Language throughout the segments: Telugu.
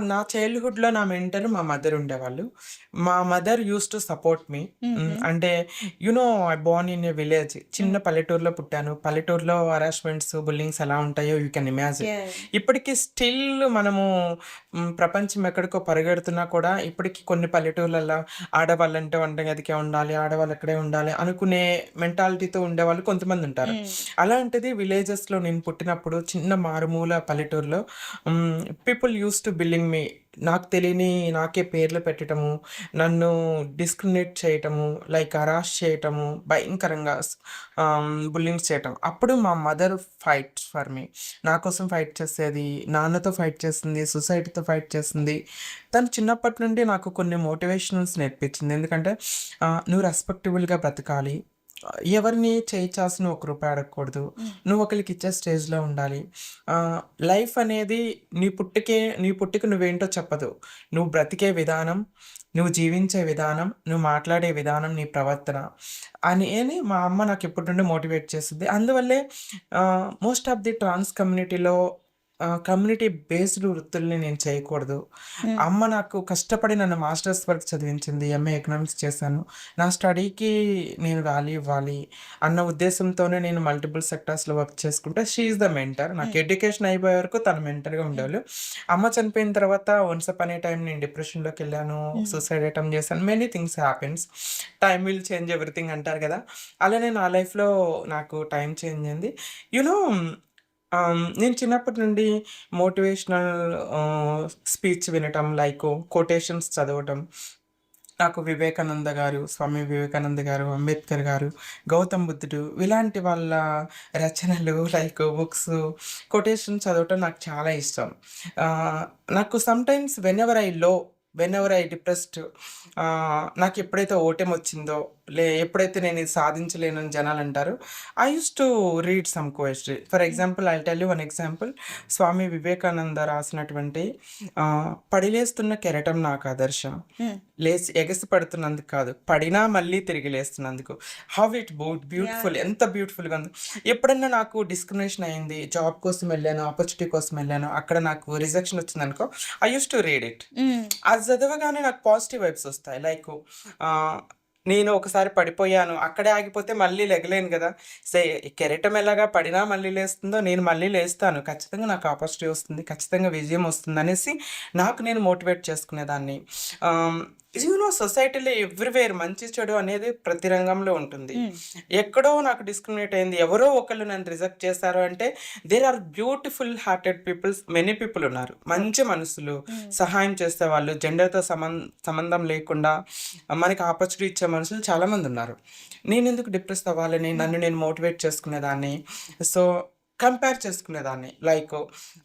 నా చైల్డ్‌హుడ్‌లో నా మెంటర్ మా మదర్ ఉండేవాళ్ళు. మా మదర్ యూజ్డ్ టు సపోర్ట్ మీ. హుహు. అంటే I Born in a village. చిన్న హ్మ్. పల్లెటూరులో పుట్టాను. పల్లెటూరులో హరాస్మెంట్స్, బుల్లింగ్స్ ఎలా ఉంటాయో యూ కెన్ ఇమాజిన్. యాహ్! ఇప్పటికి స్టిల్ మనము ప్రపంచం ఎక్కడికో పరిగెడుతున్నా కూడా ఇప్పటికి కొన్ని పల్లెటూర్లల్ల ఆడవాళ్ళంటే వంటగదికే ఉండాలి, ఆడవాళ్ళు అక్కడే ఉండాలి అనుకునే మెంటాలిటీతో ఉండేవాళ్ళు కొంతమందుంటారు. హ్మ్. అలాంటిది విలేజెస్‌లో నేను పుట్టినప్పుడు చిన్న మారుమూల పల్లెటూరులో పీపుల్ యూజ్డ్ టు బిల్లింగ్ మీ. నాకు తెలియని నాకే పేర్లు పెట్టటము, నన్ను డిస్క్రిమినేట్ చేయటము, లైక్ హరాస్ చేయటము, భయంకరంగా బుల్లింగ్ చేయటం. అప్పుడు మా మదర్ ఫైట్స్ ఫర్ మీ. నా కోసం ఫైట్ చేసేది, నాన్నతో ఫైట్ చేసింది, సొసైటీతో ఫైట్ చేసింది. తను చిన్నప్పటి నుండి నాకు కొన్ని మోటివేషనల్స్ నేర్పించింది. ఎందుకంటే నువ్వు రెస్పెక్టబుల్‌గా బ్రతకాలి. ఎవరిని చేయి చాసి నువ్వు రూ. 1 అడగకూడదు. హ్మ్. నువ్వు ఒకళ్ళకి ఇచ్చే స్టేజ్‌లో ఉండాలి. లైఫ్ అనేది నీ పుట్టుక నువ్వేంటో చెప్పదు. నువ్వు బ్రతికే విధానం, నువ్వు జీవించే విధానం, నువ్వు మాట్లాడే విధానం, నీ ప్రవర్తన అని మా అమ్మ నాకు ఎప్పటి నుండో మోటివేట్ చేసిద్ది. అందువల్లే మోస్ట్ ఆఫ్ ది ట్రాన్స్ కమ్యూనిటీలో కమ్యూనిటీ బేస్డ్ వృత్తుల్ని నేను చేయకూడదు. హ్మ్. అమ్మ నాకు కష్టపడి నన్ను మాస్టర్స్ వరకు చదివించింది. ఎంఏ ఎకనామిక్స్ చేశాను. నా స్టడీకి నేను వాల్యూ ఇవ్వాలి అన్న ఉద్దేశంతోనే నేను మల్టిపుల్ సెక్టార్స్‌లో వర్క్ చేసుకుంటే షీ ఈస్ ద మెంటర్. నాకు హ్మ్. ఎడ్యుకేషన్ అయిపోయే వరకు తను మెంటర్‌గా హ్మ్. ఉండేవాళ్ళు. అమ్మ చనిపోయిన తర్వాత వన్స్ అపాన్ ఏ టైమ్ నేను డిప్రెషన్‌లోకెళ్ళాను. హ్మ్. సూసైడ్ అటెంప్ట్ చేశాను. Many things happens. Time will change everything అంటారు కదా! అలానే నా లైఫ్‌లో నాకు టైమ్ చేంజ్ అయింది. యూ నో నేను చిన్నప్పటి నుండి మోటివేషనల్ స్పీచ్ వినటం, లైక్ కొటేషన్స్ చదవటం. నాకు వివేకానంద గారు, స్వామి వివేకానంద గారు, అంబేద్కర్ గారు, గౌతమ్ బుద్ధుడు ఇలాంటి వాళ్ళ రచనలు లైక్ బుక్స్, కొటేషన్స్ చదవటం నాకు చాలా ఇష్టం. నాకు సమ్‌టైమ్స్ వెనెవర్ ఐ డిప్రెస్డ్ నాకెప్పుడైతే ఓటమొచ్చిందో, ఎప్పుడైతే నేను ఇది సాధించలేనని జనాలంటారో, I used to read some poetry. For hmm. Example I'll tell you one example. Swami Vivekananda రాసినటువంటి 'పడిలేస్తున్న కెరటం నాకు ఆదర్శం. హ్మ్. లేచి ఎగసిపడుతున్నందుకు కాదు, పడినా మళ్ళీ తిరిగి లేస్తున్నందుకు. How it yeah! బ్యూటిఫుల్, ఎంత బ్యూటిఫుల్‌గా ఉంది. ఎప్పుడన్నా నాకు డిస్క్రిమినేషన్ అయింది, జాబ్ కోసం ఎళ్ళాను, ఆపర్చునిటీ కోసం ఎళ్ళాను, అక్కడ నాకు రిజెక్షన్ వచ్చిందనుకో, I used to read it. హ్మ్. అది చదవగానే నాకు పాజిటివ్ వైబ్స్ వస్తాయి. లైకు ఆహ్, నేను ఒకసారి పడిపోయాను, అక్కడే ఆగిపోతే మళ్ళీ లెగలేను గదా! సే కెరటం ఎలాగా పడినా మళ్ళీ లేస్తుందో, నేను మళ్ళీ లేస్తాను. ఖచ్చితంగా నాకు ఆపర్చునిటీ వస్తుంది. ఖచ్చితంగా విజయం వస్తుందనేసి నాకు నేను మోటివేట్ చేసుకునేదాన్ని. ఆహ్, సొసైటీలో ఎవ్రీవేర్ మంచి, చెడు అనేది ప్రతి రంగంలో ఉంటుంది. హ్మ్. ఎక్కడో నాకు డిస్క్రిమినేట్ అయింది. ఎవరో ఒకళ్ళు నన్ను రిజెక్ట్ చేశారు అంటే there are beautiful hearted peoples many people ఉన్నారు. మంచి ఓకే. మనసులు, హ్మ్. సహాయం చేసేవాళ్ళు, జెండర్‌తో సంబంధం లేకుండా మనకి ఆపర్చునిటీ ఇచ్చే మనుషులు చాలామందున్నారు. నేనెందుకు డిప్రెస్ అవ్వాలని హ్మ్. నన్ను నేను మోటివేట్ చేసుకునేదాన్ని. సో, కంపేర్ చేసుకునేదాన్ని. లైక్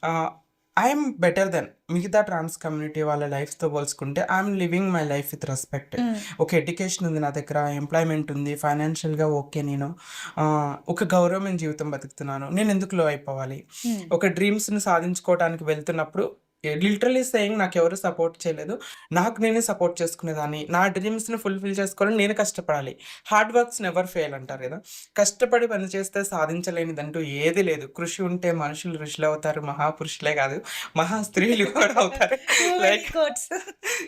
ఆహ్, ఐ యామ్ బెటర్ దెన్ మిగతా ట్రాన్స్ కమ్యూనిటీ వాళ్ళ లైఫ్‌తో పోల్చుకుంటే I am living my life with respect. హ్మ్. ఒక ఎడ్యుకేషన్ ఉంది నా దగ్గర, ఎంప్లాయ్‌మెంట్ ఉంది, ఫైనాన్షియల్‌గా ఓకే నేను. ఒక గౌరవమైన జీవితం బతుకుతున్నాను. నేనెందుకు లో అయిపోవాలి? హ్మ్. ఒక డ్రీమ్స్‌ని సాధించుకోవటానికి వెళ్తున్నప్పుడు లిటరల్లీ సేయింగ్ నాకెవరు సపోర్ట్ చేయలేదు. నాకు నేనే సపోర్ట్ చేసుకునేదాన్ని. నా డ్రీమ్స్‌ని ఫుల్‌ఫిల్ చేసుకోవాలని నేను కష్టపడాలి. హార్డ్ వర్క్స్ నెవర్ ఫెయిల్ అంటారు గదా! కష్టపడి పని చేస్తే సాధించలేనిదంటూ ఏది లేదు. కృషి ఉంటే మనుషులు ఋషులవుతారు. మహాపురుషులే గాదు, మహా స్త్రీలు కూడా అవుతారు. Too many like quotes.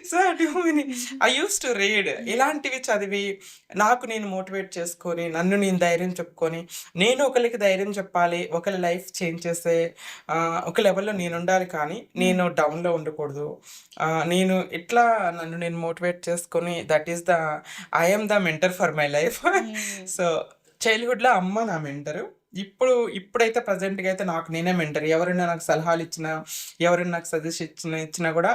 So, too many hmm. I used to read. ఇలాంటివి చదివి నాకు నేను మోటివేట్ చేసుకొని, నన్ను నేను ధైర్యం చెప్పుకొని, నేను ఒకళ్ళకి ధైర్యం చెప్పాలి. ఒకళ్ళ లైఫ్ చేంజ్ చేసే ఒక లెవెల్‌లో నేనుండాలి కానీ, హ్మ్. నేను డౌన్‌లో ఉండకూడదు. నేను ఇట్లా నన్ను నేను మోటివేట్ చేసుకొని that is the I am the mentor for my life. హ్మ్. సో, చైల్డ్‌హుడ్‌లో అమ్మ నా మెంటరు. ఇప్పుడైతే ప్రెజెంట్‌గా అయితే నాకు నేనే మెంటర్. ఎవరైనా నాకు సలహాలిచ్చినా, ఎవరైనా నాకు ఇచ్చినా గూడా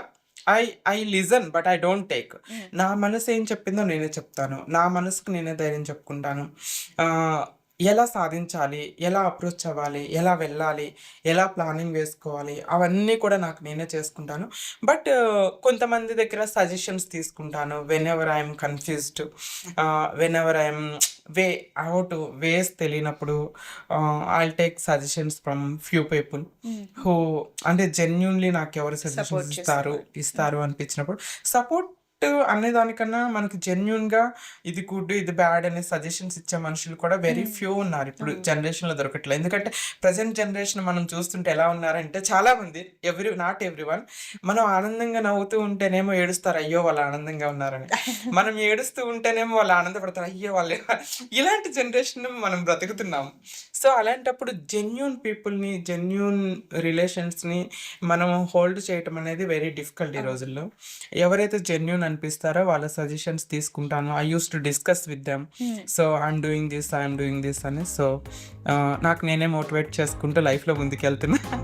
I I listen but I don't take. హ్మ్. నా మనసు ఏం చెప్పిందో నేనే చెప్తాను. నా మనసుకు నేనే ధైర్యం చెప్పుకుంటాను. ఆహ్, ఎలా సాధించాలి? ఎలా అప్రోచ్ అవ్వాలి? ఎలా వెళ్ళాలి? ఎలా ప్లానింగ్ వేసుకోవాలి? అవన్నీ కూడా నాకు నేనే చేసుకుంటాను. బట్ కొంతమంది దగ్గర సజెషన్స్ తీసుకుంటాను. Whenever I am confused, whenever I am way how to ways తెలియనప్పుడు I'll take suggestions from few people hmm. Who అంటే జెన్యూన్‌లీ నాకెవరు సజెషన్స్ సపోర్ట్ చేసేవాళ్ళు. హ్మ్. ఇస్తారు అనిపించినప్పుడు సపోర్ట్ అనేదానికన్నా మనకి జెన్యూన్‌గా ఇది గుడ్, ఇది బ్యాడ్ అనే సజెషన్స్ ఇచ్చే మనుషులు కూడా వెరీ హ్మ్. ఫ్యూ ఉన్నారు. ఇప్పుడు అవును. జనరేషన్‌లో దొరకట్లేదు. ఎందుకంటే ప్రెజెంట్ జనరేషన్ మనం చూస్తుంటే ఎలా ఉన్నారంటే చాలామంది నాట్ ఎవ్రీవన్ మనం ఆనందంగా నవ్వుతూ ఉంటేనేమో ఏడుస్తారు. అయ్యో! వాళ్ళు ఆనందంగా ఉన్నారని. మనం ఏడుస్తూ ఉంటేనేమో వాళ్ళు ఆనందపడతారు. అయ్యో! వాళ్ళు ఇలాంటి జనరేషన్ మనం బ్రతుకుతున్నాం. సో, అలాంటప్పుడు జెన్యూన్ పీపుల్‌ని, జెన్యూన్ రిలేషన్స్‌ని మనం హోల్డ్ చేయటం అనేది వెరీ డిఫికల్ట్ ఈ అవును. రోజుల్లో. ఎవరైతే జెన్యూన్ అనిపిస్తారో వాళ్ళ సజెషన్స్ తీసుకుంటాను. I used to discuss with them. హ్మ్. సో, ఐయామ్ డూయింగ్ దిస్ అని. సో, నాకు నేనే మోటివేట్ చేసుకుంటూ లైఫ్‌లో ముందుకెళ్తున్నా.